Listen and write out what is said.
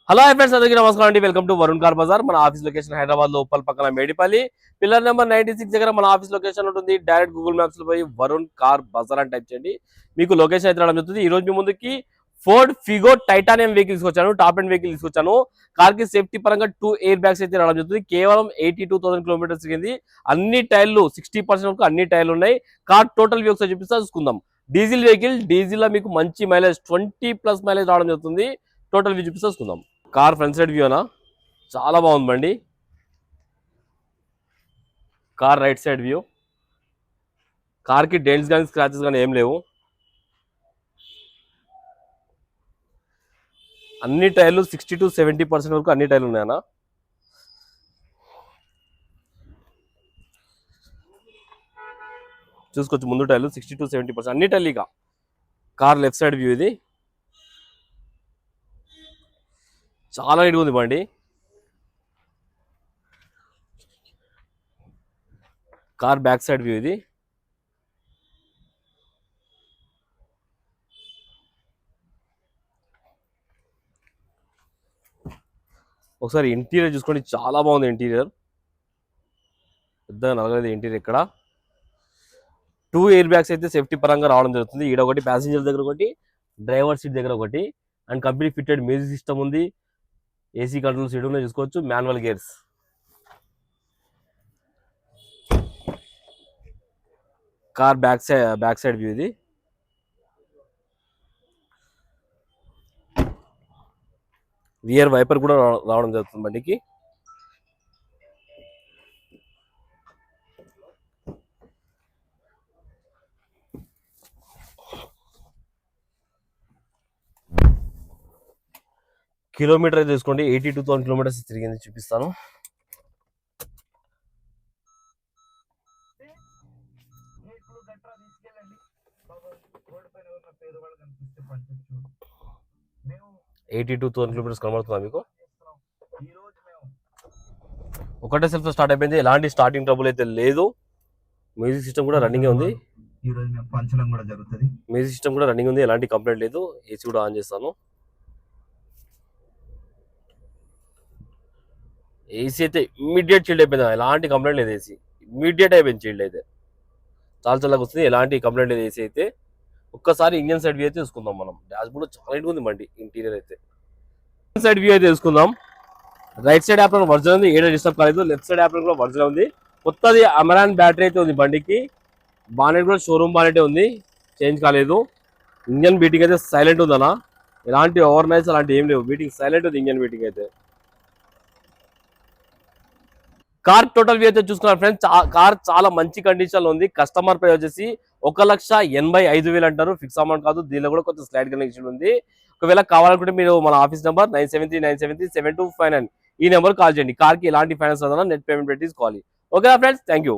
Hello friends, అందరికీ నమస్కారం అండి. Welcome to Varun car Bazar. మన ఆఫీస్ లొకేషన్ హైదరాబాద్ లో ఉప్పల్ పక్కన మేడిపల్లి పిల్లర్ నెంబర్ 96 దగ్గర మన ఆఫీస్ లొకేషన్ ఉంటుంది. డైరెక్ట్ గూగుల్ మ్యాప్స్ లో పోయి వరుణ్ కార్ బజార్ అని టైప్ చేయండి, మీకు లొకేషన్ అయితే రావడం జరుగుతుంది. ఈ రోజు మీ ముందుకి ఫోర్డ్ ఫిగో టైటానియం వెహికల్ తీసుకొచ్చాను, టాప్ అండ్ వెహికల్ తీసుకొచ్చాను. కార్ కి సేఫ్టీ పరంగా 2 ఎయిర్ బ్యాగ్స్ అయితే రావడం జరుగుతుంది. కేవలం 82,000 కిలోమీటర్స్ తిరిగింది. అన్ని టైర్లు 60% వరకు అన్ని టైర్లు ఉన్నాయి. కార్ టోటల్ వ్యూ ఒకసారి చూపిస్తా, చూసుకుందాం. డీజిల్ వెహికల్, డీజిల్ లో మీకు మంచి మైలేజ్ 20+ మైలేజ్ రావడం జరుగుతుంది. టోటల్ వ్యూ చూపిస్తా, చూసుకుందాం. కార్ ఫ్రంట్ సైడ్ వ్యూ అనా చాలా బాగుంది బండి. Car right side view, car కి డెంట్స్ కానీ స్క్రాచెస్ కానీ ఏం లేవు. అన్ని టైర్లు 60-70% వరకు అన్ని టైర్లు ఉన్నాయన్నా. చూసుకోవచ్చు ముందు టైర్లు 60-70% అన్ని టైర్లు. ఇక కార్ లెఫ్ట్ సైడ్ వ్యూ, ఇది చాలా నీట్గా ఉంది బండి. కార్ బ్యాక్ సైడ్ వ్యూ, ఇది ఒకసారి ఇంటీరియర్ చూసుకోండి, చాలా బాగుంది ఇంటీరియర్. పెద్దగా నలగలేదు ఇంటీరియర్. ఇక్కడ 2 ఎయిర్ బ్యాగ్స్ అయితే సేఫ్టీ పరంగా రావడం జరుగుతుంది. ఈడ ఒకటి, ప్యాసింజర్ దగ్గర ఒకటి, డ్రైవర్ సీట్ దగ్గర ఒకటి. And company fitted music system ఉంది. ఏసీ కంట్రోల్ సీట్ ఉన్నాయి, చూసుకోవచ్చు. Manual gears. Car back side view, ఇది రియర్ వైపర్ కూడా రావడం జరుగుతుంది బండికి. కిలోమీటర్ అయితే తీసుకోండి, 82,000 కిలోమీటర్స్ తిరిగింది, చూపిస్తాను. కిలోమీటర్స్ కనబడుతుందా మీకు? ఒకటే సెల్ఫ్ స్టార్ట్ అయిపోయింది, ఎలాంటి స్టార్టింగ్ ట్రబుల్ అయితే లేదు. మ్యూజిక్ సిస్టమ్ కూడా రన్నింగ్ ఉంది. మ్యూజిక్ సిస్టమ్ కూడా రన్నింగ్ ఉంది, ఎలాంటి కంప్లైంట్ లేదు. ఏసీ కూడా ఆన్ చేస్తాను. ఏసీ అయితే ఇమ్మీడియట్ చిల్డ్ అయిపోయింది, ఎలాంటి కంప్లైంట్ లేదు. ఏసీ ఇమ్మీడియట్ అయిపోయింది చిల్డ్ అయితే, చాలా చల్లగా వస్తుంది, ఎలాంటి కంప్లైంట్ లేదు. ఏసీ అయితే ఒక్కసారి ఇంజన్ సైడ్ వ్యూ అయితే చూసుకుందాం మనం. డాష్ బోర్డ్ చాలా నీట్గా ఉంది బండి. ఇంటీరియర్ అయితే సైడ్ వ్యూ అయితే చూసుకుందాం. రైట్ సైడ్ యాప్ వర్జన్ ఉంది, ఏడా డిస్టర్బ్ కాలేదు. లెఫ్ట్ సైడ్ యాప్ కూడా వర్జన్ ఉంది. కొత్తది అమరాన్ బ్యాటరీ అయితే ఉంది బండికి. బానెట్ కూడా షోరూమ్ బానెటే ఉంది, చేంజ్ కాలేదు. ఇంజన్ బీటింగ్ అయితే సైలెంట్ ఉందన్నా, ఎలాంటి ఓవర్ నైట్స్ అలాంటి ఏం లేవు. బీటింగ్ సైలెంట్ ఉంది, ఇంజన్ బీటింగ్ అయితే. కార్ టోటల్ వ్యూ అయితే చూసుకున్నారు ఫ్రెండ్స్. కార్ చాలా మంచి కండిషన్ లో ఉంది. కస్టమర్ ప్రైస్ వచ్చేసి 1,85,000 అంటారు, ఫిక్స్ అమౌంట్ కాదు. దీనిలో కూడా కొంచెం స్లైడ్ కనెక్షన్ ఉంది. ఒకవేళ కావాలనుకుంటే మీరు మన ఆఫీస్ నెంబర్ 9739737259 ఈ నెంబర్ కాల్ చేయండి. కార్ కి ఎలాంటి ఫైనాన్స్ నెట్ పేమెంట్ పెట్టి తీసుకోవాలి. ఓకేనా ఫ్రెండ్స్, థ్యాంక్ యూ.